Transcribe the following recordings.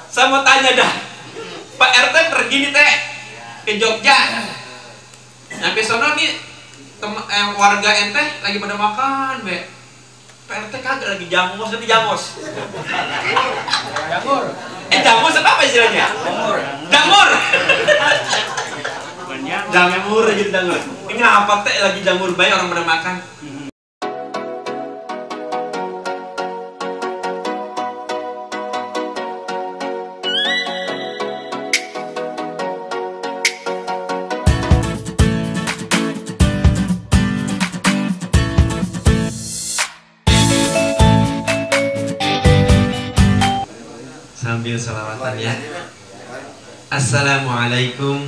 Saya mau tanya dah, Pak RT pergi nih teh ke Jogja, nyampe sono nih warga ente lagi pada makan, be. Pak RT kagak lagi jamos, nanti jamos. Jamur. Jamos apa istilahnya? Jamur. Jamur. Jamur aja jamur. Ini apa teh lagi jamur bayi orang pada makan? Sambil salawatan ya. Assalamualaikum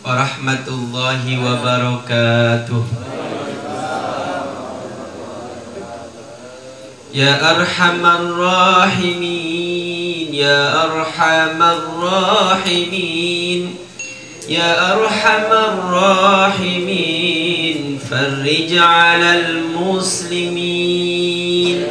warahmatullahi wabarakatuh. Ya arhamar rahimin, ya arhamar rahimin, ya arhamar rahimin, farrij 'alal muslimin.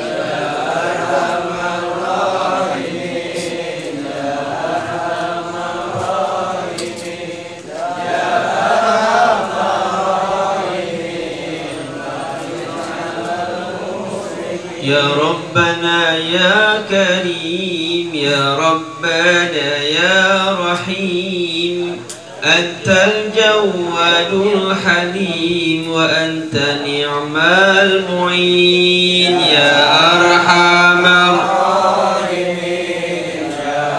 Ya Rabbana ya Karim, ya Rabbana ya Rahim, Antal Jawadul Halim wa anta ni'mal mu'in, ya Arhamar Rahimin, ya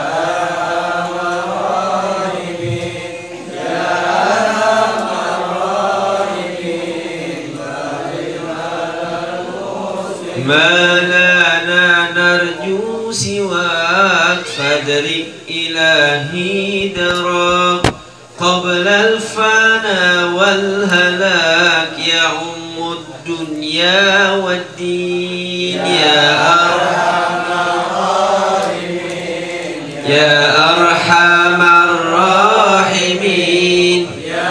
Arhamar Rahimin, ya Arhamar Rahimin, ma lana narju siwak fadrik ilahi darak qabla al-fana wal halak ya ummud dunya wad din, ya arhamar rahimin, ya arhamar rahimin, ya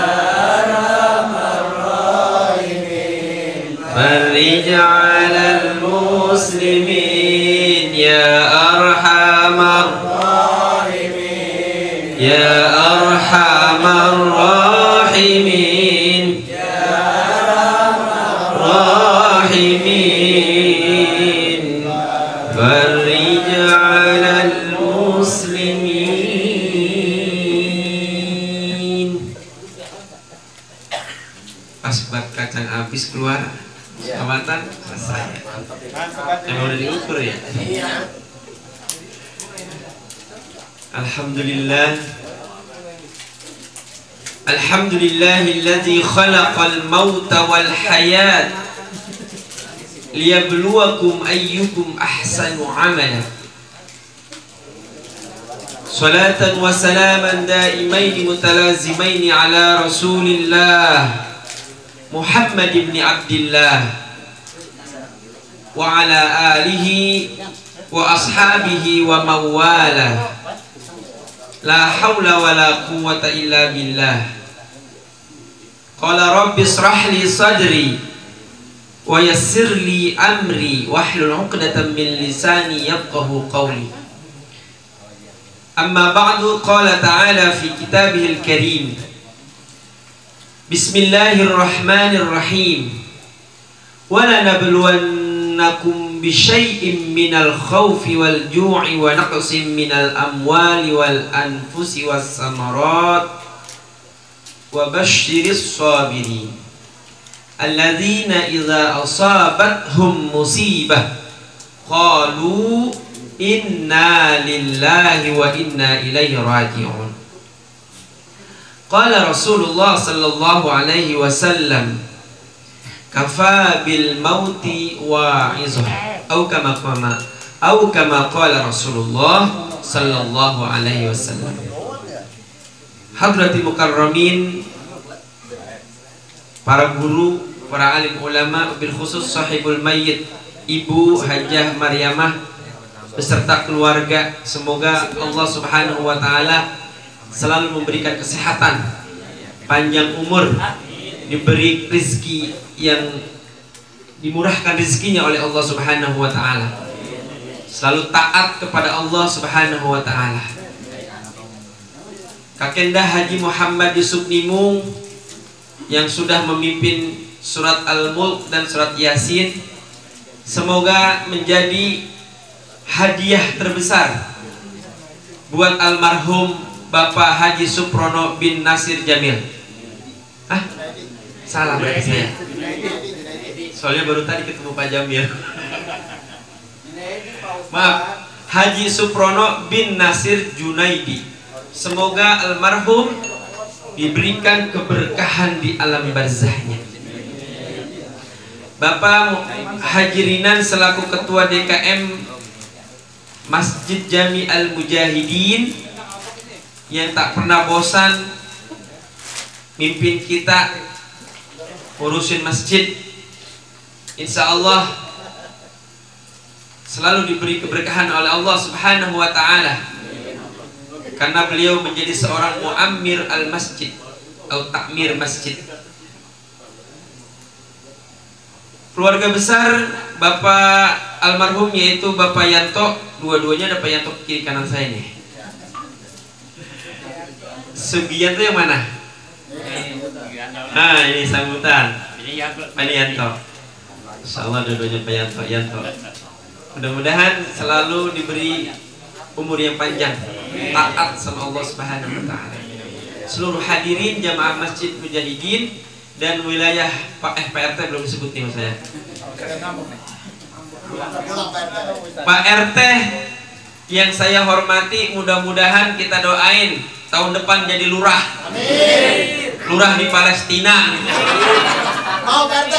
arhamar rahimin, farij 'alal muslimin, ya arhamar rahimin, ya arhamar rahimin, ya arhamar rahimin, farij 'alal muslimin. Pas buat kacang habis keluar Kawatan selesai. Yang udah diukur ya. Alhamdulillah. Alhamdulillahilladzi khalaqal mauta wal hayat liyabluwakum ayyukum ahsanu amala. Salatan wa salaman daimaini mutalazimaini ala Rasulillah Muhammad ibn Abdillah wa ala alihi wa ashabihi wa mawala. La hawla wa la quwwata illa billah. Qala rabbi israh li sadri wa yassir li amri wahlul 'uqdatam min lisani yafqahu qawli. Amma ba'du, qala ta'ala fi kitabihil karim. Bismillahirrahmanirrahim. Wala nabluwannakum bisyai'in minal khawfi wal ju'i wa naqsin minal amwali wal anfusi was samarat wa basyiris sabirin alladzina idza asabathum musibah qalu inna lillahi wa inna ilaihi raji'un. Qala Rasulullah sallallahu alaihi wasallam kafa bil mauti wa'izah au kama qala Rasulullah sallallahu alaihi wasallam. Hadrati mukarramin, para guru, para alim ulama, bil khusus sahibul mayyit Ibu Hajjah Maryamah beserta keluarga, semoga Allah Subhanahu wa taala selalu memberikan kesehatan, panjang umur, diberi rezeki yang dimurahkan rezekinya oleh Allah Subhanahu wa taala. selalu taat kepada Allah Subhanahu wa taala. Kakenda Haji Muhammad Yusuf Nimung yang sudah memimpin surat Al-Mulk dan surat Yasin, semoga menjadi hadiah terbesar buat almarhum Bapak Haji Suprono bin Nasir Jamil. Ah, salah berarti saya. Soalnya baru tadi ketemu Pak Jamil. Maaf, Haji Suprono bin Nasir Junaidi. Semoga almarhum diberikan keberkahan di alam barzahnya. Bapak Haji Rinan selaku Ketua DKM Masjid Jami Al-Mujahidin yang tak pernah bosan mimpin kita urusin masjid, insya Allah selalu diberi keberkahan oleh Allah Subhanahu wa ta'ala, karena beliau menjadi seorang muammir al-masjid atau takmir masjid. Keluarga besar Bapak almarhum yaitu Bapak Yanto, dua-duanya ada Pak Yanto kiri kanan saya nih. Sugianto yang mana? Nah, ini sambutan. Pak Yanto. Insyaallah dua-duanya Pak Yanto. Mudah-mudahan selalu diberi umur yang panjang, taat sama Allah Subhanahu wa taala. Seluruh hadirin jamaah Masjid Mujahidin dan wilayah Pak RT belum disebut nih mas saya. Pak RT yang saya hormati, mudah-mudahan kita doain tahun depan jadi lurah. Amin. Lurah di Palestina. Mau RT?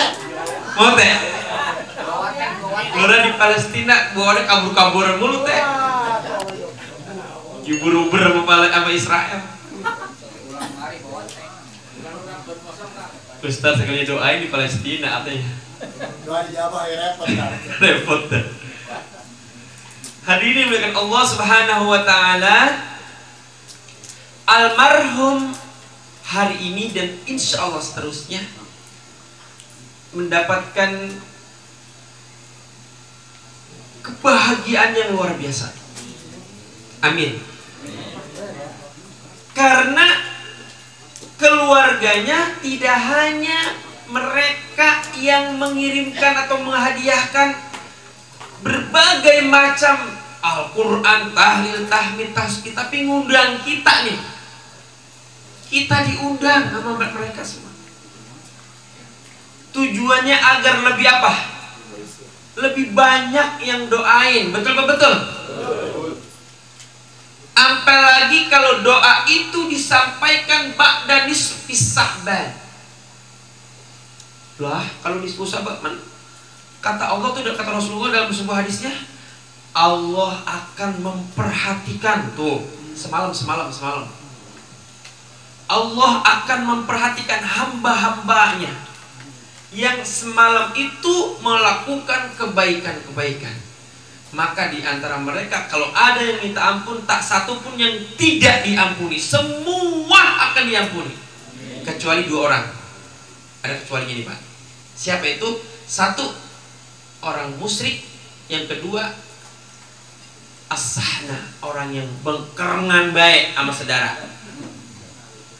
Mau teh? Lurah di Palestina, bawa kabur-kaburan mulu teh. Ubur-ubur sama Israel. Ustaz sekali doain di Palestina artinya. Doa di Jawa repot. Repot. Hadirin dimuliakan Allah Subhanahu wa taala. Almarhum hari ini dan insya Allah seterusnya mendapatkan kebahagiaan yang luar biasa. Amin. Karena keluarganya tidak hanya mereka yang mengirimkan atau menghadiahkan berbagai macam Al-Quran, tahlil, tahmid, tasbih, tapi ngundang kita nih. Kita diundang sama mereka semua. Tujuannya agar lebih apa? Lebih banyak yang doain. Betul betul. Apalagi kalau doa itu disampaikan ba'da nisfi Sa'ban. Lah, kalau nisfu Sa'ban, kata Allah tuh, kata Rasulullah dalam sebuah hadisnya, Allah akan memperhatikan tuh semalam. Allah akan memperhatikan hamba-hambanya yang semalam itu melakukan kebaikan-kebaikan. Maka di antara mereka kalau ada yang minta ampun, tak satu pun yang tidak diampuni, semua akan diampuni kecuali dua orang. Ada kecualinya nih Pak. Siapa itu? Satu, orang musyrik. Yang kedua, as-sahna, orang yang bengkerengan baik sama saudara,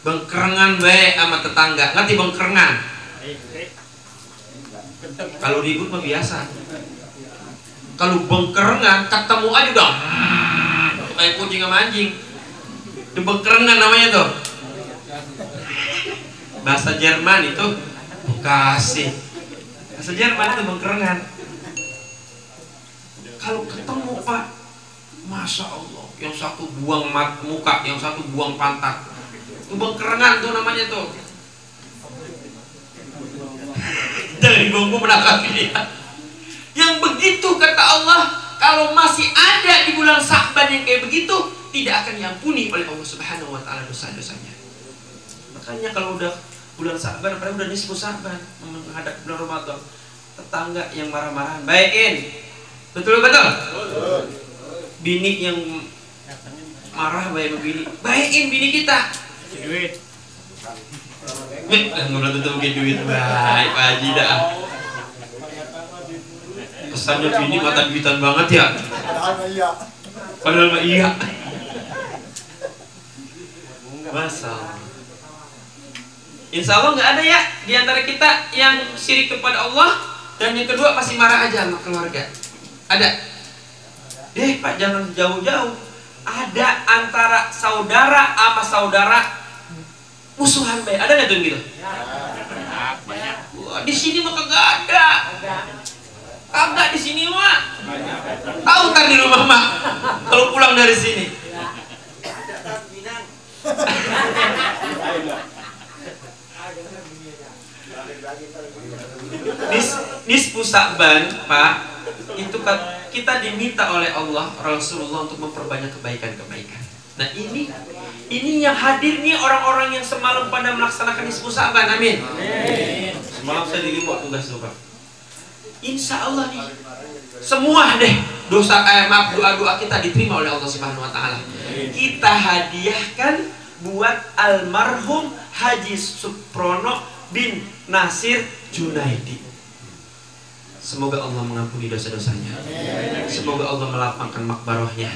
bengkerengan baik sama tetangga. Ngerti bengkerengan? Kalau ribut mah biasa. Kalau bengkerengan ketemu aja dong, kayak kucing sama anjing. Itu bengkerengan namanya tuh. Bahasa Jerman itu kasih. Bahasa Jerman itu bengkerengan. Kalau ketemu Pak, masya Allah, yang satu buang muka, yang satu buang pantat. Itu bengkerengan tuh namanya tuh. Jangan ganggu menangkapi dia. Yang begitu kata Allah, kalau masih ada di bulan Sa'ban yang kayak begitu, tidak akan diampuni oleh Allah Subhanahu wa taala dosa-dosanya. Makanya kalau udah bulan Sa'ban, apalagi udah nisfu Sa'ban menghadap bulan Ramadan, tetangga yang marah-marahan baikin. Betul. Bini yang marah baik bini, baikin bini kita. Duit. Nggak tentu pakai duit. Baik Pak Haji dah. Kesannya bini mata duitan banget ya. Padahal mah iya. Masa Insya Allah nggak ada ya di antara kita yang syirik kepada Allah. Dan yang kedua pasti marah aja sama keluarga. Ada? Pak jangan jauh-jauh. Ada antara saudara sama saudara musuhan baik. Ada nggak tuh gitu? Banyak. Wah, di sini mah kagak ada. Kagak di sini mah. Tahu ntar di rumah mah kalau pulang dari sini. Nisfu Sa'ban, Pak, itu kita diminta oleh Allah Rasulullah untuk memperbanyak kebaikan-kebaikan. Nah ini yang hadir nih orang-orang yang semalam pada melaksanakan nisfu Sa'ban. Amin. Semalam saya di remote tugas tuh, Pak. Insya Allah nih semua deh doa-doa kita diterima oleh Allah Subhanahu Wa Taala. Kita hadiahkan buat almarhum Haji Suprono bin Nasir Junaidi. Semoga Allah mengampuni dosa-dosanya. Semoga Allah melapangkan makbarohnya.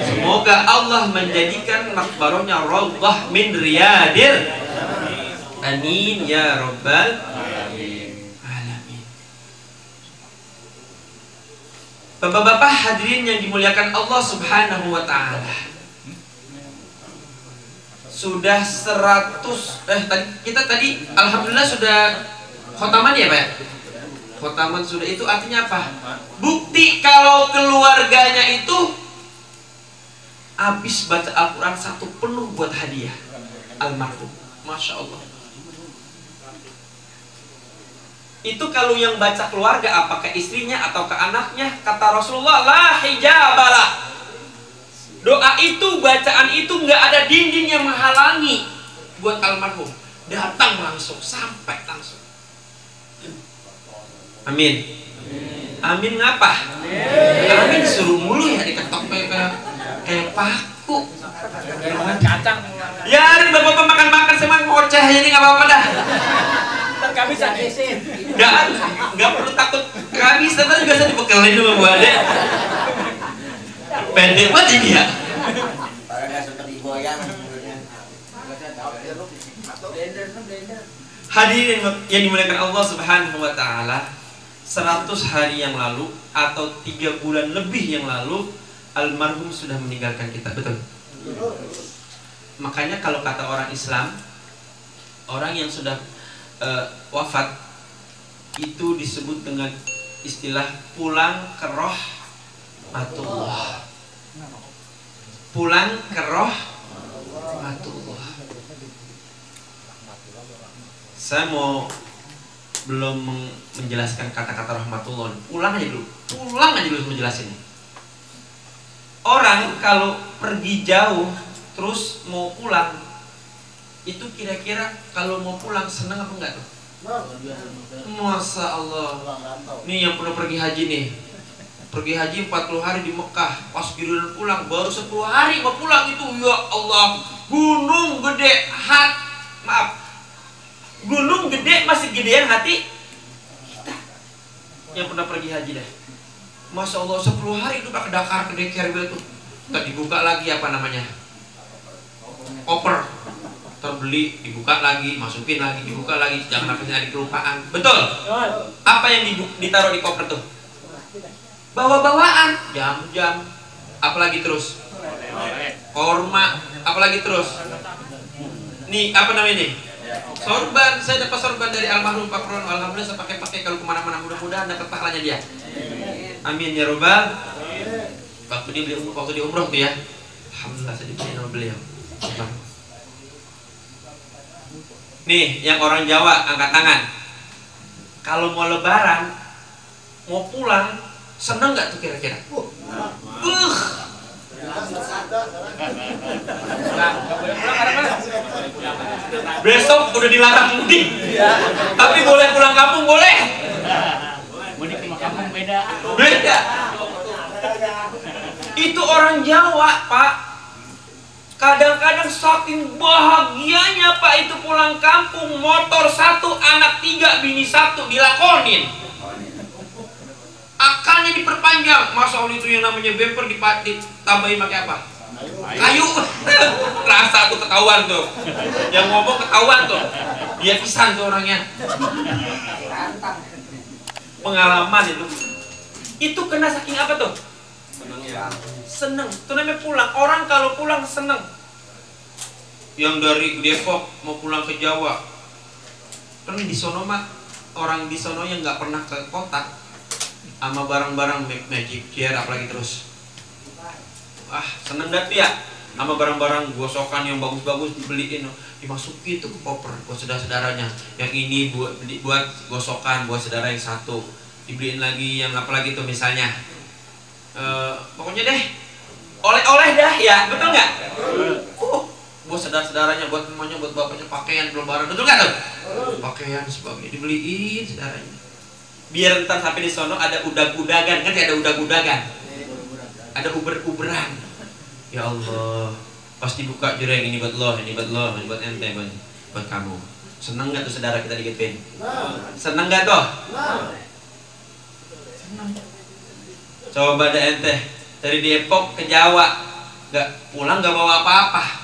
Semoga Allah menjadikan makbarohnya rawdah min riyadil. Amin ya rabbal alamin. Bapak-bapak hadirin yang dimuliakan Allah Subhanahu wa taala. Sudah 100 kita tadi alhamdulillah sudah khotaman ya, Pak? Khotaman sudah, itu artinya apa? Bukti kalau keluarganya itu habis baca Al-Quran satu penuh buat hadiah almarhum. Masya Allah. Itu kalau yang baca keluarga, apakah istrinya atau ke anaknya, kata Rasulullah, la hijabalah. Doa itu, bacaan itu nggak ada dinding yang menghalangi buat almarhum. Datang langsung, sampai langsung. Amin. Amin ngapa? Amin suruh mulu ya, diketok kayak paku. Kacang. Ya, ini bapak-bapak makan-makan sama ngoceh ini nggak apa-apa dah. Kehabisan isin. Nggak perlu takut kehabisan, tapi biasa dibekelin sama Bu Ade. Pendek banget ini ya. Hadirin yang dimuliakan Allah Subhanahu wa taala, 100 hari yang lalu atau 3 bulan lebih yang lalu almarhum sudah meninggalkan kita, betul? Makanya kalau kata orang Islam, orang yang sudah wafat itu disebut dengan istilah pulang ke rahmatullah. Pulang ke rahmatullah. Saya belum menjelaskan kata-kata rahmatullah. Pulang aja dulu menjelasin. Orang kalau pergi jauh terus mau pulang, itu kira-kira kalau mau pulang senang apa enggak tuh? Masya Allah. Nih yang pernah pergi haji nih, pergi haji 40 hari di Mekah, pas giliran pulang baru 10 hari mau pulang itu, ya Allah, gunung gede gunung gede masih gedean hati kita yang pernah pergi haji dah. Masya Allah 10 hari itu pakai Dakar ke Dekir itu, tak dibuka lagi apa namanya, koper, terbeli, dibuka lagi, masukin lagi, dibuka lagi, jangan sampai ada kelupaan. Betul? Apa yang ditaruh di koper tuh? Bawa-bawaan, jam-jam, apalagi terus? Korma, apalagi terus? Nih, apa namanya nih? Sorban. Saya dapat sorban dari almarhum Pak Prono. Alhamdulillah saya pakai kalau kemana-mana, mudah-mudahan dapat pahalanya dia. Amin ya robbal. Waktu di umroh tuh ya, alhamdulillah saya dibeliin sama beliau. Nih, yang orang Jawa angkat tangan. Kalau mau lebaran, mau pulang, seneng nggak tuh kira-kira? Besok udah dilarang mudik, tapi boleh pulang kampung, boleh. Mudik ke kampung beda. Itu orang Jawa, Pak. Kadang-kadang saking bahagianya Pak itu pulang kampung, motor 1, anak 3, bini 1 dilakonin. akalnya diperpanjang. Masa Allah itu yang namanya bumper ditambahin pakai apa? Kayu. Rasa tuh ketahuan tuh. Yang ngomong ketahuan tuh. Dia pisan tuh orangnya. Pengalaman itu. Itu kena saking apa tuh? Seneng. Itu namanya pulang. Orang kalau pulang seneng. Yang dari Depok mau pulang ke Jawa, kan di sono mah orang di sono yang nggak pernah ke kota, sama barang-barang magic chair apalagi terus, seneng dah tuh ya, sama barang-barang gosokan yang bagus-bagus dibeliin, dimasukin itu ke koper buat saudara-saudaranya. Yang ini buat gosokan buat saudara yang satu, dibeliin lagi yang apalagi tuh misalnya, pokoknya deh oleh-oleh dah ya, betul nggak? Buat saudara-saudaranya, buat mamanya, buat bapaknya pakaian lebaran, betul nggak tuh? Pakaian sebagainya dibeliin saudaranya. Biar ntar sampai di sono ada udag-udagan, kan? Ada udag-udagan, ada uber-uberan. Ya Allah, pasti buka jureng, ini buat lo, ini buat lo, ini buat ente, buat kamu. Seneng nggak tuh saudara kita digituin? Seneng nggak tuh? Seneng. Coba ada ente dari Depok ke Jawa, nggak pulang nggak bawa apa-apa.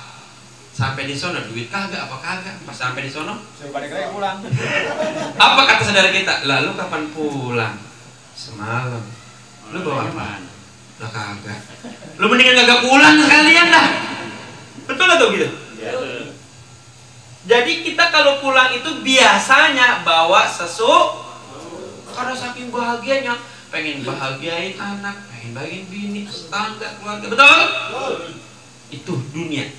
Sampai di sono duit kagak apa kagak. Pas sampai di sono balik lagi pulang. Apa kata saudara kita? Lalu kapan pulang? Semalam. Lu bawa apa? Lah kagak. Lu mendingan kagak pulang sekalian dah. Betul atau gitu? Jadi kita kalau pulang itu biasanya bawa karena saking bahagianya, pengen bahagiain anak, pengen bahagiain bini, tetangga, keluarga. Betul? Itu dunia.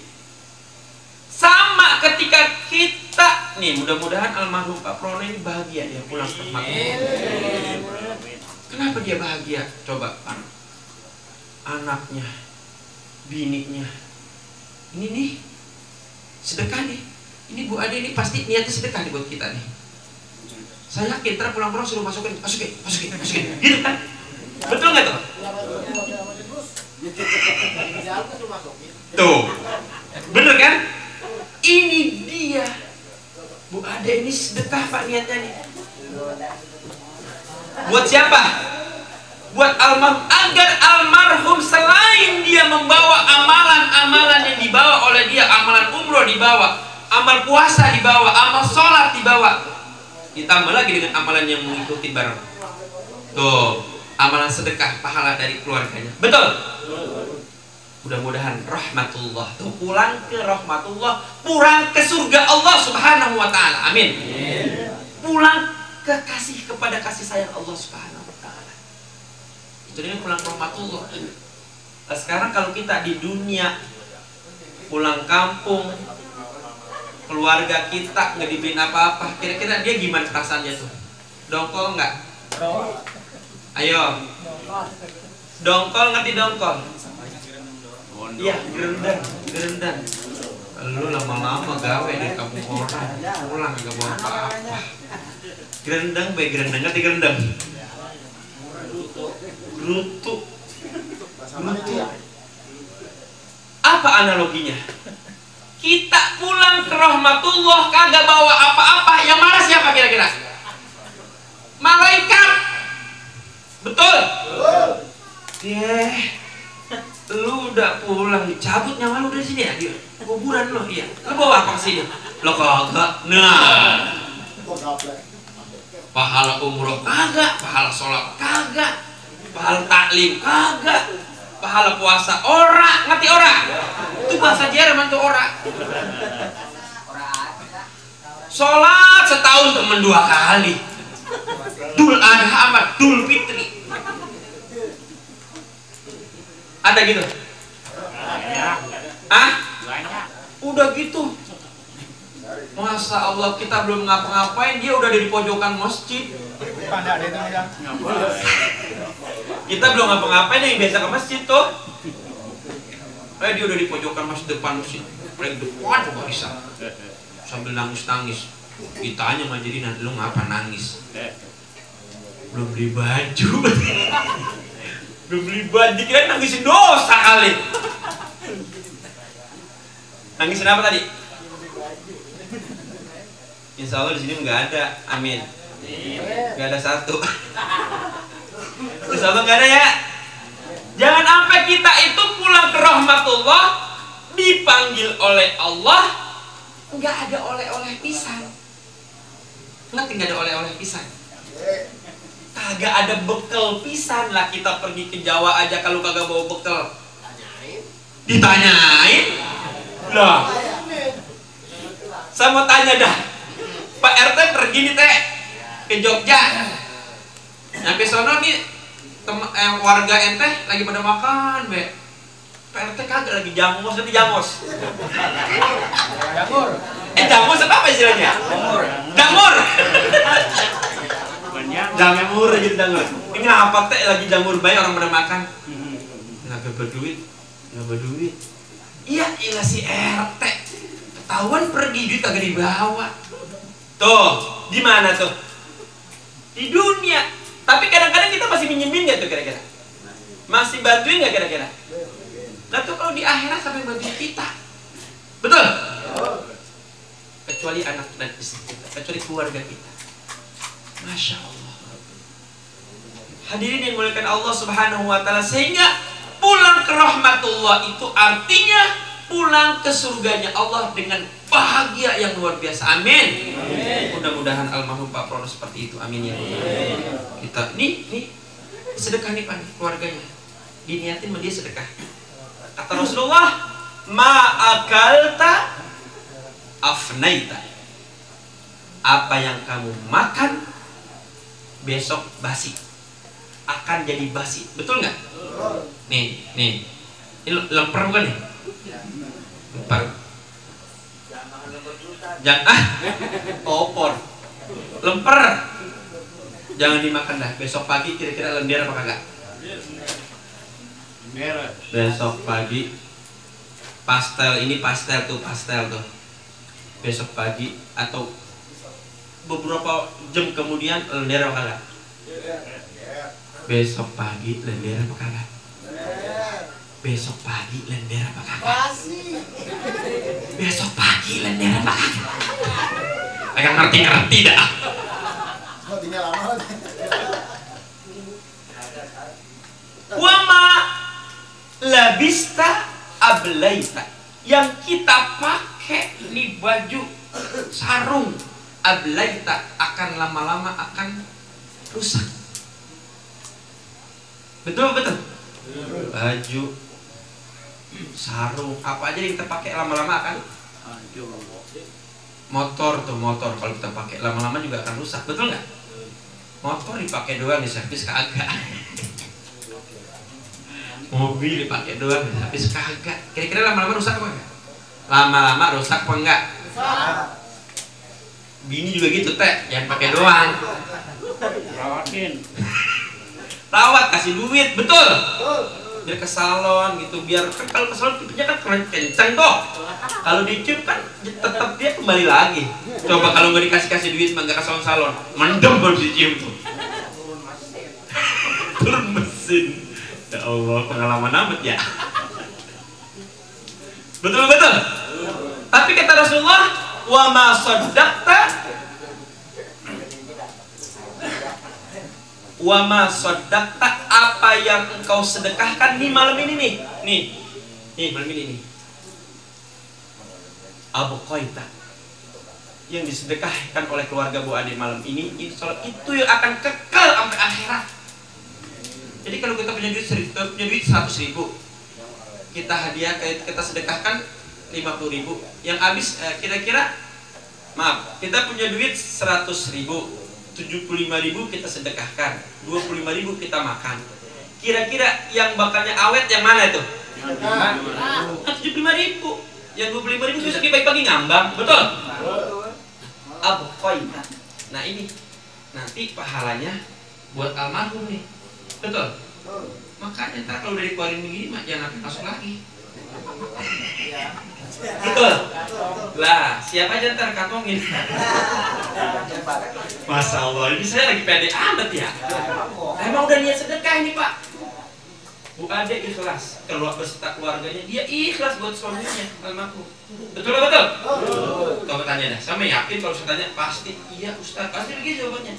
Sama ketika kita nih, mudah-mudahan almarhum Pak Prono ini bahagia dia pulang ke rumah. Kenapa dia bahagia? Coba Pak, anaknya, bininya, ini nih sedekah nih. Ini Bu Ade ini pasti niatnya sedekah nih buat kita nih. Saya yakin ntar pulang-pulang suruh masukin, gitu kan? Betul nggak tuh? Tuh, bener kan? Ini dia, Bu Ade ini sedekah Pak niatnya nih. Buat siapa? Buat almarhum, agar almarhum selain dia membawa amalan-amalan yang dibawa oleh dia, amalan umroh dibawa, amal puasa dibawa, amal sholat dibawa, ditambah lagi dengan amalan yang mengikuti bareng. Tuh, amalan sedekah, pahala dari keluarganya. Betul? Mudah-mudahan rahmatullah tuh pulang ke rahmatullah, pulang ke surga Allah Subhanahu wa taala. Amin. Pulang ke kasih kepada kasih sayang Allah Subhanahu wa taala. Itu dia pulang ke rahmatullah. Nah, sekarang kalau kita di dunia pulang kampung, keluarga kita nggak dibeliin apa-apa, kira-kira dia gimana perasaannya tuh? Dongkol nggak? Ayo. Dongkol, ngerti dongkol? Iya, gerendang. Lu lama-lama gawe di kampung orang, pulang gak bawa apa-apa. Gerendang, ngerti gerendang? Gerutu. Apa analoginya? Kita pulang ke rahmatullah kagak bawa apa-apa, yang marah siapa kira-kira? Malaikat. Betul? Lu udah pulang, dicabut nyawa lu dari sini ya, dia kuburan lu, iya. Lu bawa apa sini? Lo kagak. Nah, pahala umroh kagak, pahala sholat kagak, pahala taklim kagak, pahala puasa ora, ngerti ora? Itu bahasa Jerman tuh ora. Sholat setahun temen 2 kali. Dul Adha sama Dul Fitri. Ada gitu? Udah gitu. Masa Allah kita belum ngapa-ngapain, dia udah di pojokan masjid. Kita belum ngapa-ngapain, yang biasa ke masjid tuh. Dia udah di pojokan masjid, depan masjid. Paling depan coba bisa. Sambil nangis-nangis. Ditanya sama jadi, nanti lu ngapa nangis? Belum beli baju. Belum beli baju, kira nangisin dosa kali. Nangisin apa tadi? Insya Allah di sini nggak ada, amin. Nggak ada satu. Insya Allah nggak ada ya. Jangan sampai kita itu pulang ke rahmatullah dipanggil oleh Allah nggak ada oleh-oleh pisang. Ngerti nggak ada oleh-oleh pisang? Kagak ada bekal pisan lah. Kita pergi ke Jawa aja kalau kagak bawa bekal ditanyain lah. Saya mau tanya dah, Pak RT pergi nih teh ke Jogja, nyampe sono nih warga ente lagi pada makan be, Pak RT kagak lagi jangos, nanti jangos jangos apa istilahnya? Jamur jamur aja jamur. Ini apa teh lagi jamur bayi orang pada makan nggak berduit. Iya ilah si RT ketahuan pergi duit kagak dibawa. Tuh di mana tuh? Di dunia. Tapi kadang-kadang kita masih minjemin nggak tuh kira-kira? Masih bantuin nggak kira-kira? Nah tuh kalau di akhirat sampai bantuin kita, betul? Kecuali anak dan istri kita, kecuali keluarga kita. Masya Allah. Hadirin yang dimuliakan Allah Subhanahu Wa Taala, sehingga pulang ke rahmatullah itu artinya pulang ke surganya Allah dengan bahagia yang luar biasa. Amin. Mudah-mudahan almarhum Pak Prono seperti itu. Amin ya. Kita nih sedekah nih Pak, keluarganya diniatin sama dia sedekah. Kata Rasulullah, ma'akalta afnaita. Apa yang kamu makan besok basi, akan jadi basi. Betul nggak? Nih ini lemper bukan nih? Lemper. Jangan opor. Lemper. Jangan dimakan dah. Besok pagi kira-kira lendir apa kagak? Besok pagi pastel tuh. Besok pagi atau beberapa jam kemudian lendir apa kagak? Besok pagi lendir apa kagak? Besok pagi lendir apa kagak? Besok pagi lendir apa kagak? Agak ngerti dah. Wama labista ablaita, yang kita pakai di baju sarung ablaita akan lama-lama akan rusak. Betul? Baju, sarung, apa aja yang kita pakai lama-lama akan motor kalau kita pakai lama-lama juga akan rusak. Betul nggak? Motor dipakai doang, diservis kagak. Mobil dipakai doang, diservis kagak. Kira-kira lama-lama rusak apa enggak? Lama-lama rusak apa enggak? Bini juga gitu teh, jangan pakai doang. Rawat, kasih duit, betul? Biar ke salon gitu, biar kan kalau ke salon pipinya kan keren kenceng toh. Kalau dicium kan tetap dia kembali lagi. Coba kalau nggak dikasih duit mah nggak ke salon, mendem baru dicium tuh. Turun mesin. Ya Allah, pengalaman amat ya. Betul. Tapi kata Rasulullah, wa ma saddaqta apa yang engkau sedekahkan di malam ini nih malam ini nih. Abqaita, yang disedekahkan oleh keluarga Bu Ade malam ini, insya Allah itu yang akan kekal sampai akhirat. Jadi kalau kita punya duit 100.000, kita hadiah, kita sedekahkan 50.000, yang habis kira-kira kita punya duit 100.000, 75.000 kita sedekahkan, 25.000 kita makan. Kira-kira yang bakalnya awet yang mana itu? 75.000. Yang 25.000 besok pagi-pagi ngambang, betul? Abqaita. Nah ini nanti pahalanya buat almarhum nih, betul? Makanya ntar kalau udah dikeluarin begini mah jangan sampai masuk lagi. Betul? Lah, siapa aja ntar kantongin. Masya Allah, ini saya lagi pede amat ya. Emang udah niat sedekah ini Pak. Bu Ade ikhlas, keluar beserta keluarganya, dia ikhlas buat suaminya almarhum. Betul? Coba tanya dah, sama yakin kalau saya tanya pasti iya Ustaz, pasti begitu jawabannya.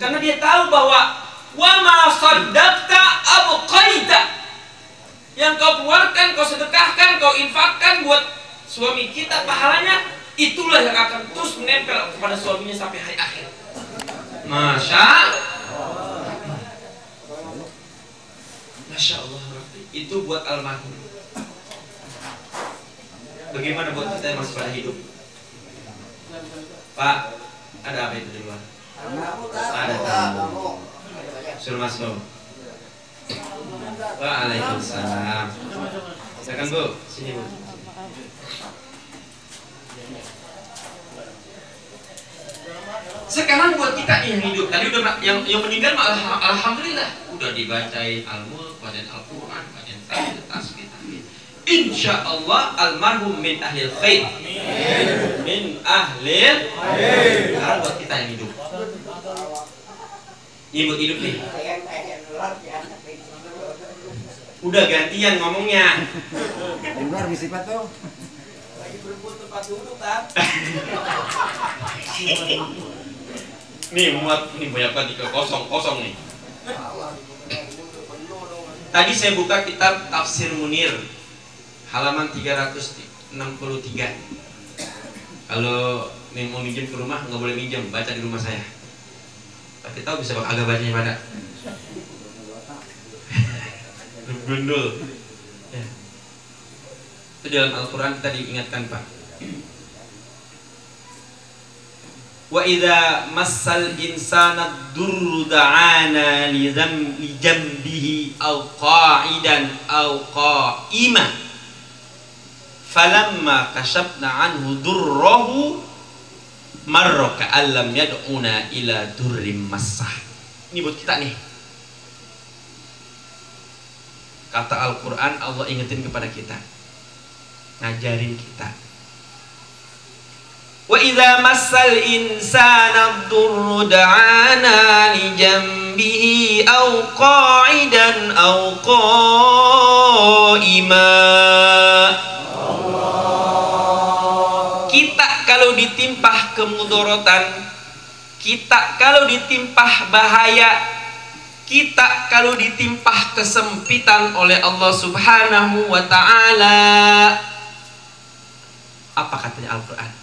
Karena dia tahu bahwa Wa ma saddaqta abqaita. Yang kau keluarkan, kau sedekahkan, kau infakkan buat suami kita, pahalanya itulah yang akan terus menempel kepada suaminya sampai hari akhir. Masya Allah. Itu buat almarhum. Bagaimana buat kita yang masih pada hidup? Pak, ada apa itu di luar? Ada tamu. Suruh masuk. Waalaikumsalam. Silakan Bu, sini Bu. Sekarang buat kita yang hidup, tadi udah yang meninggal malah alhamdulillah udah dibacain al-mulk, bacain Al-Qur'an, bacain tasbih. Insya Allah almarhum min ahlil khair. Min ahlil khair. Sekarang buat kita yang hidup. Ibu hidup nih. Udah gantian ngomongnya. Luar di sifat tuh. Lagi berebut tempat duduk kan. Nih muat, ini banyak banget kosong nih. Tadi saya buka kitab Tafsir Munir halaman 363. Kalau mau minjem ke rumah nggak boleh minjem, baca di rumah saya. Tapi tahu bisa agak bacanya pada gundul. Ya. Itu dalam Al-Quran kita diingatkan Pak. Wa idza massal insana durru da'ana li jambihi aw qa'idan aw qa'ima falamma kashafna anhu durrahu marra ka'allam yad'una ila durrim massah. Ini buat kita nih. Kata Al-Quran, Allah ingetin kepada kita, ngajarin kita. Wa idza massal insana durru da'ana li jambihi aw qa'idan aw qa'ima. Kita kalau ditimpah kemudorotan, kita kalau ditimpah bahaya, kita kalau ditimpah kesempitan oleh Allah Subhanahu wa ta'ala, apa katanya Al-Quran?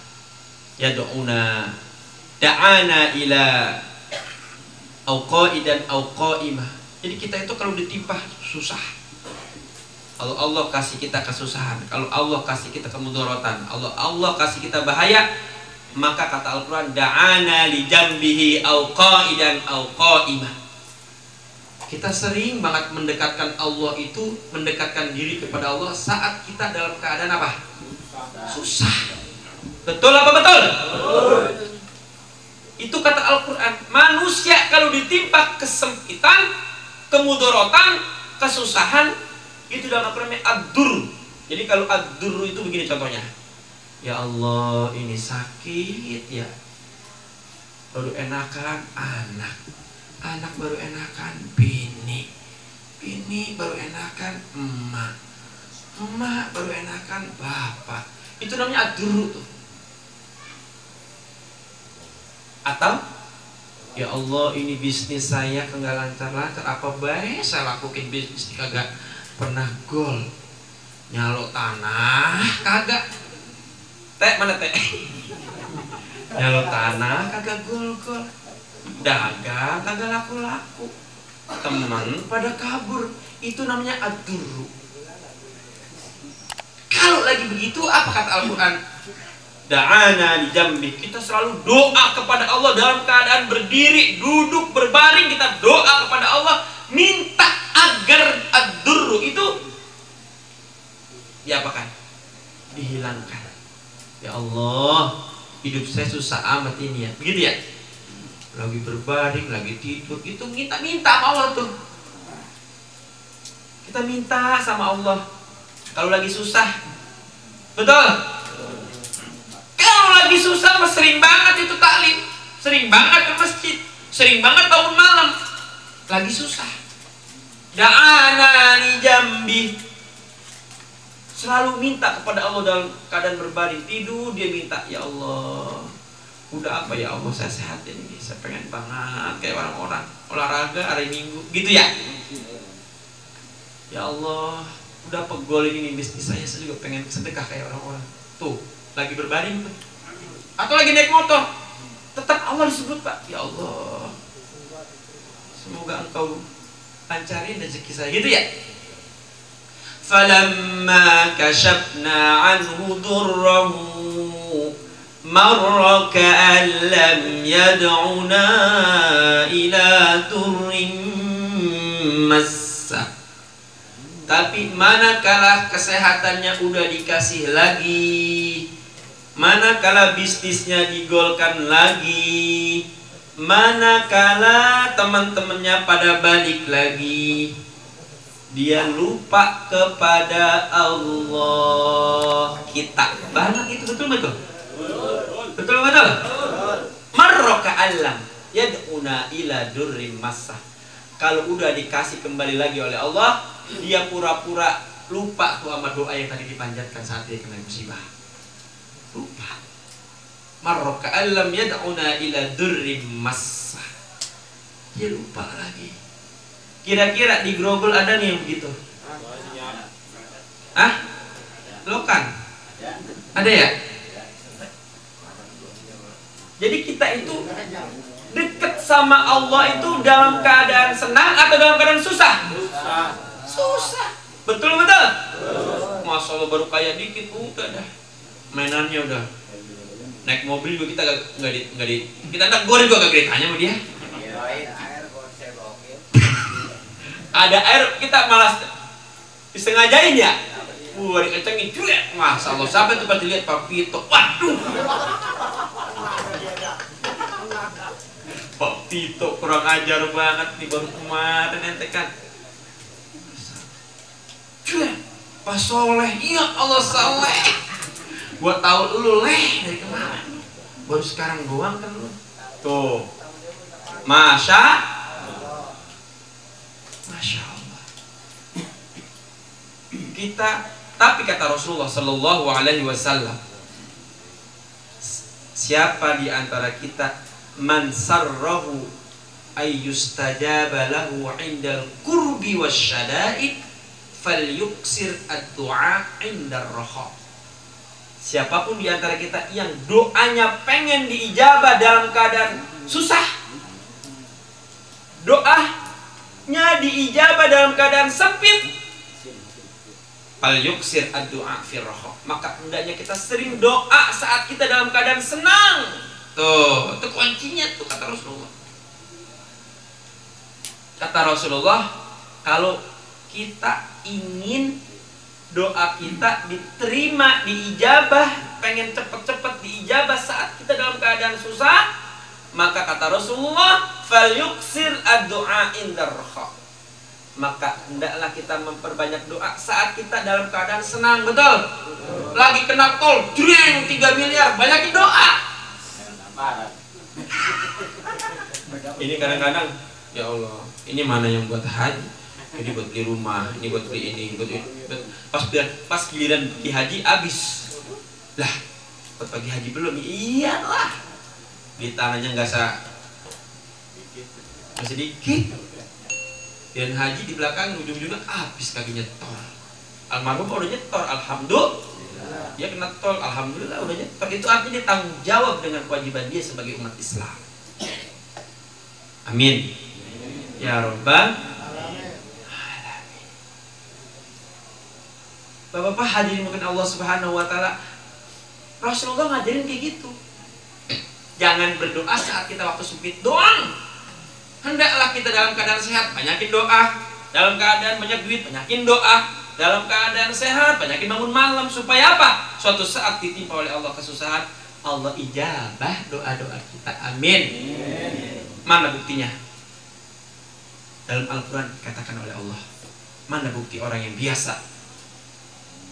Yad'una da'ana ila au qa'idan au qa'imah. Jadi kita itu kalau ditimpah susah, kalau Allah kasih kita kesusahan, kalau Allah kasih kita kemudorotan, Allah kasih kita bahaya, maka kata Al-Quran, da'ana li jambihi au qa'idan au qa'imah. Kita sering banget mendekatkan Allah itu, mendekatkan diri kepada Allah saat kita dalam keadaan apa? Susah. Betul apa betul? Itu kata Al-Quran. Manusia kalau ditimpa kesempitan, kemudorotan, kesusahan, itu dalam Al-Quran ad-dur. Jadi kalau ad-dur itu begini contohnya. Ya Allah, ini sakit ya. Baru enakan anak, anak baru enakan bini, bini baru enakan emak, emak baru enakan bapak. Itu namanya ad-dur tuh. Atau ya Allah, ini bisnis saya kagak lancar-lancar, apa baik saya lakuin bisnis kagak pernah gol. Nyalok tanah kagak. Teh mana teh? Nyalok tanah kagak gol-gol. Dagang kagak laku-laku. Teman pada kabur. Itu namanya ad-durru. Kalau lagi begitu apa kata Al-Quran? Da'ana li jambi. Kita selalu doa kepada Allah dalam keadaan berdiri, duduk, berbaring. Kita doa kepada Allah, minta agar ad-durru itu diapakan? Dihilangkan. Ya Allah, hidup saya susah amat ini ya. Begitu ya? Lagi berbaring, lagi tidur, itu minta sama Allah tuh. Kita minta sama Allah kalau lagi susah. Betul? Kalau lagi susah mah sering banget itu taklim, sering banget ke masjid, sering banget bangun malam. Lagi susah, da'ana li jambi. Selalu minta kepada Allah dalam keadaan berbaring, tidur dia minta, ya Allah, Udah apa ya Allah, saya sehat ini, saya pengen banget kayak orang-orang olahraga hari Minggu gitu ya. Ya Allah, udah pegol ini bisnis saya juga pengen sedekah kayak orang-orang. Tuh, lagi berbaring tuh, atau lagi naik motor, tetap Allah disebut Pak. Ya Allah, semoga Engkau lancarin rezeki saya gitu ya. Falamma kashafna anhu durrahu marra ka'an lam yad'una ila durrin massa. Tapi manakala kesehatannya udah dikasih lagi, manakala bisnisnya digolkan lagi, manakala teman-temannya pada balik lagi, dia lupa kepada Allah. Kita banget itu, betul betul? Betul betul? Marroka alam yad'una ila durrim massah. Kalau udah dikasih kembali lagi oleh Allah, dia pura-pura lupa tuh sama doa yang tadi dipanjatkan saat dia kena musibah. Lupa. Marroka alam yad'una ila durrim massah. Dia lupa lagi. Kira-kira di Grogol ada nih yang begitu? Ah? Lokan? Ada ya? Jadi kita itu dekat sama Allah itu dalam keadaan senang atau dalam keadaan susah? Susah. Betul betul? Masya Allah, baru kaya dikit udah dah mainannya udah. Naik mobil juga kita nggak di kita negor juga gak ditanya sama dia. Ada air kita malas disengajain ya. Dikencengin cuek. Masya Allah, sampai tuh pas dilihat Pak Vito, waduh, Pak Vito kurang ajar banget nih, baru kemarin ente kan. Cuek, Pak Soleh, iya Allah Soleh. Gua tahu lu leh dari kemarin, baru sekarang doang kan lu. Tuh, Masya Allah. Kita, tapi kata Rasulullah Sallallahu Alaihi Wasallam, siapa di antara kita man sarrahu ayyustajaba lahu indal kurbi wasyada'id falyuksir ad-du'a indar raha. Siapapun di antara kita yang doanya pengen diijabah dalam keadaan susah, doanya diijabah dalam keadaan sempit, falyuksir ad-du'a fir raha, maka hendaknya kita sering doa saat kita dalam keadaan senang. Tuh, itu kuncinya tuh kata Rasulullah. Kata Rasulullah, kalau kita ingin doa kita diterima, diijabah, pengen cepet-cepet diijabah saat kita dalam keadaan susah, maka kata Rasulullah, falyuksir ad-du'a indar raha, maka hendaklah kita memperbanyak doa saat kita dalam keadaan senang. Betul? Lagi kena tol, jreng 3 miliar, banyakin doa. Ini kadang-kadang, ya Allah, ini mana yang buat haji, ini buat beli rumah, ini buat beli ini, buat ini. Pas giliran pergi haji habis. Lah, buat pagi haji belum? Iyalah. Di tanahnya nggak sedikit. Dan haji di belakang ujung-ujungnya habis kakinya tol. Almarhum udah nyetor, alhamdulillah. Dia kena tol, alhamdulillah udah nyetor. Itu artinya dia tanggung jawab dengan kewajiban dia sebagai umat Islam. Amin. Ya Rabbal alamin. Bapak-bapak hadirin mungkin Allah Subhanahu wa taala, Rasulullah ngajarin kayak gitu. Jangan berdoa saat kita waktu sempit doang. Hendaklah kita dalam keadaan sehat, banyakin doa. Dalam keadaan banyak duit, banyakin doa. Dalam keadaan sehat, banyakin bangun malam. Supaya apa? Suatu saat ditimpa oleh Allah kesusahan, Allah ijabah doa-doa kita. Amin. Mana buktinya? Dalam Al-Quran dikatakan oleh Allah, mana bukti orang yang biasa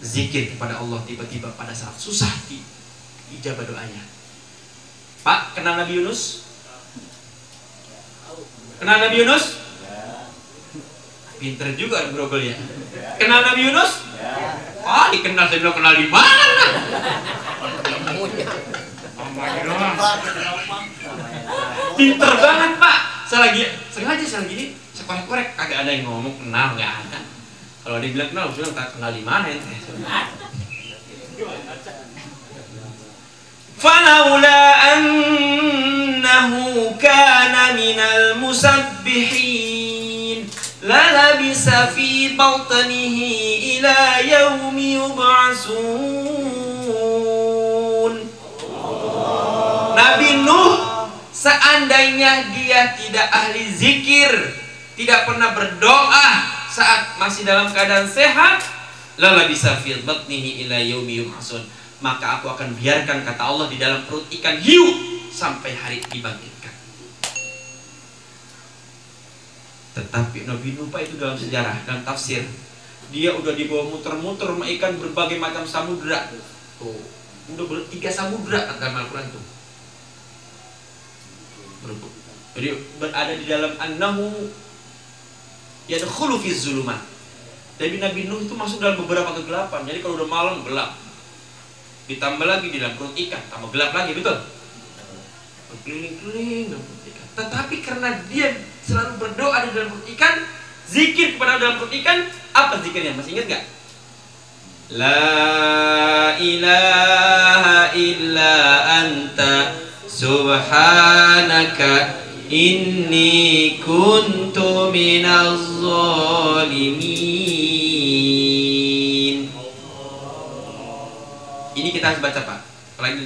zikir kepada Allah, tiba-tiba pada saat susah diijabah doanya. Pak, kenal Nabi Yunus? Kenal Nabi Yunus? Pinter juga Grogol ya. Kenal Nabi Yunus? Ah, dikenal, saya bilang kenal di mana? Pinter banget Pak. Sengaja gini, sekorek-korek, kagak ada yang ngomong kenal, nggak ada. Kalau dia bilang kenal, sudah tak kenal di mana ente. Falaula annahu kana minal musabbihin lalabisa fi batnihi ila yaumi yub'atsun. Nabi Nuh seandainya dia tidak ahli zikir, tidak pernah berdoa saat masih dalam keadaan sehat, lalabisa fi batnihi ila yaumi yub'atsun, maka aku akan biarkan, kata Allah, di dalam perut ikan hiu sampai hari dibangkitkan. Tetapi Nabi Nuh itu dalam sejarah, dalam tafsir, dia udah dibawa muter-muter sama ikan berbagai macam samudra. Tuh, udah ber3 samudra kata Al-Quran tuh. Jadi berada di dalam annahu yadkhulu fi zulumat. Jadi Nabi Nuh itu masuk dalam beberapa kegelapan. Jadi kalau udah malam gelap, ditambah lagi di dalam perut ikan, tambah gelap lagi, betul? Berkeliling-keliling dalam perut ikan. Tetapi karena dia selalu berdoa di dalam perut ikan, zikir kepada dalam perut ikan, apa zikirnya? Masih ingat gak? La ilaha illa anta subhanaka inni kuntu minaz zalimin. Ini kita harus baca Pak. Apalagi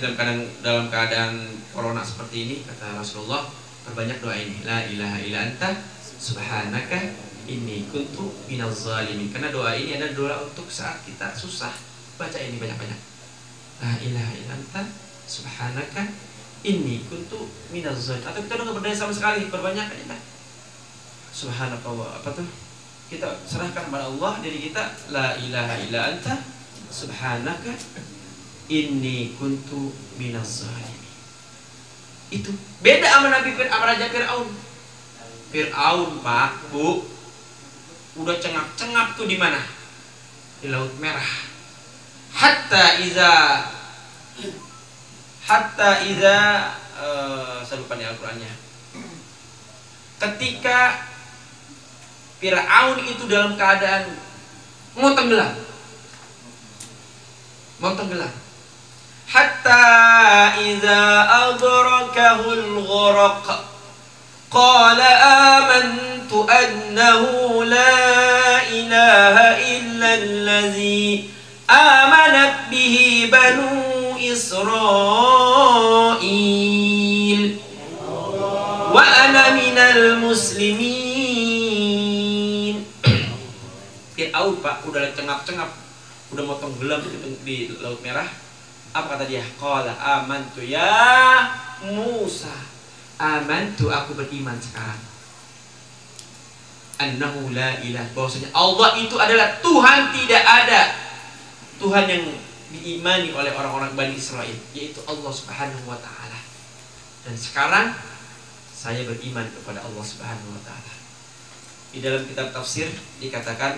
dalam keadaan corona seperti ini, kata Rasulullah, perbanyak doa ini. La ilaha illa anta subhanaka inni kuntu minaz zalimin. Karena doa ini adalah doa untuk saat kita susah. Baca ini banyak-banyak. La ilaha illa anta subhanaka inni kuntu minaz zalimin. Atau kita udah nggak berdaya sama sekali, perbanyak aja Pak. Subhanallah, apa tuh? Kita serahkan kepada Allah diri kita. La ilaha illa anta subhanaka inni kuntu minaz zalimin. Itu beda sama Nabi sama Raja Fir'aun. Fir'aun Pak, Bu, udah cengap-cengap tuh di mana? Di Laut Merah. Hatta iza saya lupa nih Al-Qur'annya. Ketika Fir'aun itu dalam keadaan mau tenggelam. Hatta iza adrakahul gharaq qala amantu annahu la ilaha illa allazi amanat bihi banu Israil wa ana minal muslimin. Fir'aun Pak udah cengap-cengap, udah mau tenggelam di Laut Merah. Apa kata dia? Qala amantu ya Musa. Amantu, aku beriman sekarang. Annahu la ilaha, bahwasanya Allah itu adalah Tuhan, tidak ada Tuhan yang diimani oleh orang-orang Bani Israel, yaitu Allah Subhanahu wa taala. Dan sekarang saya beriman kepada Allah Subhanahu wa taala. Di dalam kitab tafsir dikatakan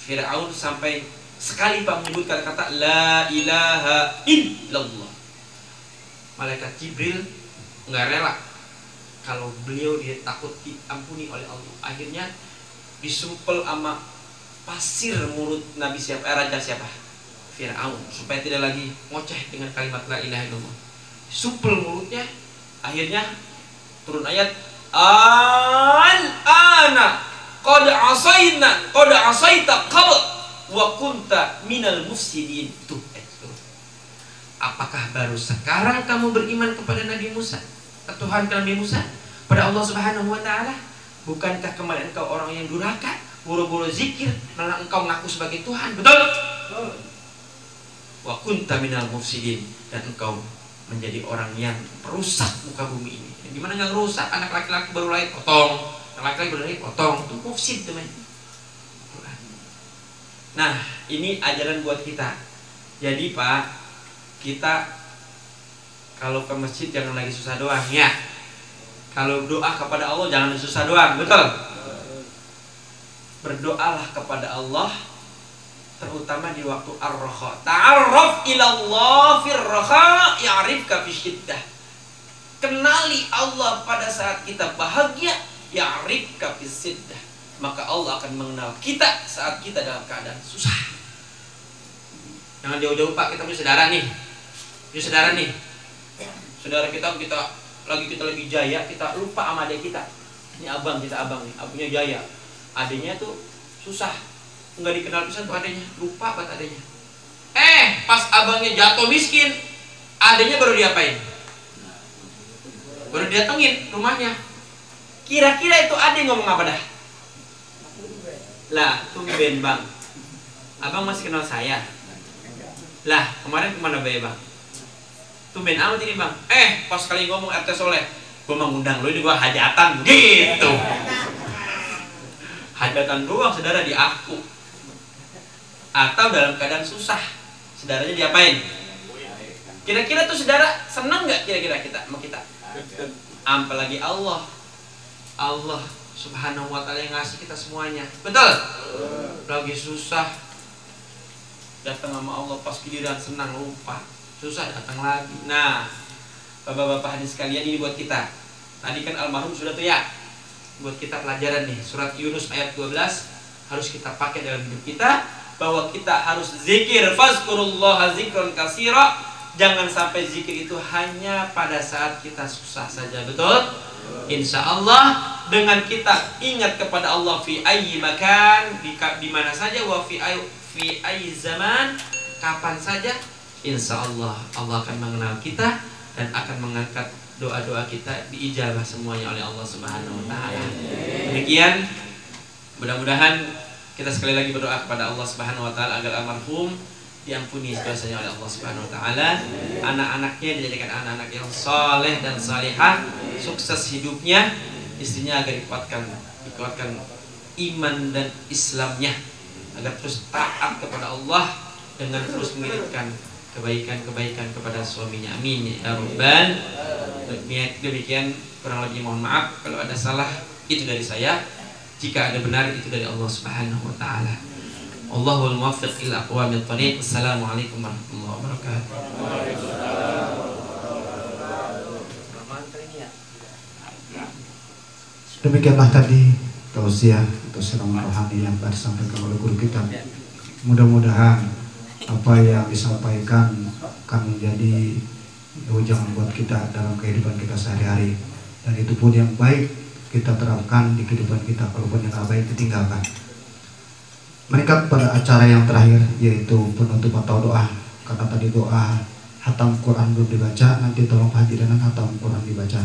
Fir'aun sampai sekali Pak menyebut kata-kata la ilaha illallah. Malaikat Jibril nggak rela kalau beliau dia takut diampuni oleh Allah. Akhirnya disumpel sama pasir mulut Nabi siapa? Raja siapa? Fir'aun, supaya tidak lagi ngoceh dengan kalimat la ilaha illallah. Sumpel mulutnya. Akhirnya turun ayat al-ana qad asaita qabl wa kunta minal mufsidin. Tuh. Apakah baru sekarang kamu beriman kepada Nabi Musa, Tuhan Nabi Musa, pada Allah Subhanahu wa taala? Bukankah kemarin engkau orang yang durhaka, buru-buru zikir, malah engkau ngaku sebagai Tuhan? Betul? Wa kunta minal mufsidin, dan engkau menjadi orang yang merusak muka bumi ini. Gimana nggak rusak? Anak laki-laki baru lahir potong, anak laki-laki baru lahir potong, itu mufsid teman. Nah, ini ajaran buat kita. Jadi Pak, kita kalau ke masjid jangan lagi susah doang ya. Kalau doa kepada Allah jangan susah doang, betul? Berdoalah kepada Allah terutama di waktu ar-raha. Ta'arraf ilallah fir-raha ya'rifka fisyiddah. Kenali Allah pada saat kita bahagia, ya'rifka fisyiddah. Maka Allah akan mengenal kita saat kita dalam keadaan susah. Jangan jauh-jauh Pak, kita punya saudara nih. Saudara kita lagi jaya, kita lupa sama adik kita. Ini abang kita, nih, abunya jaya. Adiknya tuh susah, nggak dikenal pisan tuh adiknya, lupa banget adiknya. Pas abangnya jatuh miskin, adiknya baru diapain? Baru didatengin rumahnya. Kira-kira itu adik ngomong apa dah? Lah, tumben bang, abang masih kenal saya. Lah, kemarin kemana Bang? Tumben amat ini bang. Pas kali ngomong RT Soleh, gue mengundang lo, ini gue hajatan gitu. Hajatan doang saudara di aku. Atau dalam keadaan susah, saudaranya diapain? Kira-kira tuh saudara senang nggak kira-kira kita sama kita? Apalagi Allah Subhanahu wa ta'ala yang ngasih kita semuanya. Betul? Lagi susah datang sama Allah, pas giliran senang lupa. Susah datang lagi. Nah, bapak-bapak hadis sekalian, ini buat kita. Tadi kan almarhum sudah tuh ya. Buat kita pelajaran nih, surat Yunus ayat 12 harus kita pakai dalam hidup kita, bahwa kita harus zikir, fazkurullaha zikron katsira. Jangan sampai zikir itu hanya pada saat kita susah saja. Betul? Insya Allah dengan kita ingat kepada Allah fi ayyi makan, di mana saja, wa fi ayyi zaman, kapan saja, insya Allah Allah akan mengenal kita dan akan mengangkat doa-doa kita, diijabah semuanya oleh Allah Subhanahu wa ta'ala. Demikian, mudah-mudahan kita sekali lagi berdoa kepada Allah Subhanahu wa ta'ala agar almarhum diampuni dosanya oleh Allah Subhanahu wa ta'ala. Anak-anaknya dijadikan anak-anak yang soleh dan salihah, sukses hidupnya, istrinya agar dikuatkan iman dan Islamnya, agar terus taat kepada Allah dengan terus mengirimkan kebaikan-kebaikan kepada suaminya. Amin ya rabbal. Demikian, kurang lebih mohon maaf kalau ada salah, itu dari saya. Jika ada benar, itu dari Allah Subhanahu wa ta'ala. Allahul muwaffiq ila aqwamit thariq. Assalamualaikum warahmatullahi wabarakatuh. Demikianlah tadi tausiah atau ceramah rohani yang telah disampaikan oleh guru kita. Mudah-mudahan apa yang disampaikan akan menjadi wejangan buat kita dalam kehidupan kita sehari-hari, dan itu pun yang baik kita terapkan di kehidupan kita, kalaupun yang nggak baik ditinggalkan. Meningkat pada acara yang terakhir, yaitu penutup atau doa. Karena tadi doa hatam Quran belum dibaca, nanti tolong hadirin hatam Quran dibaca.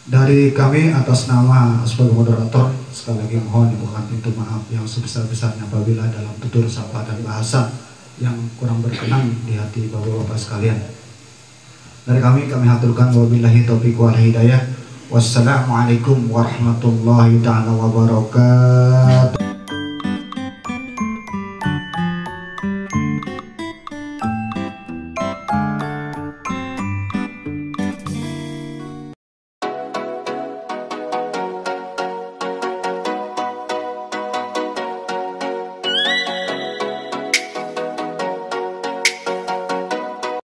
Dari kami atas nama sebagai moderator, sekali lagi mohon dibukakan pintu maaf yang sebesar-besarnya apabila dalam tutur sapa dan bahasa yang kurang berkenan di hati bapak-bapak sekalian. Dari kami haturkan wabillahi taufiq wal hidayah. Wassalamualaikum warahmatullahi taala wabarakatuh.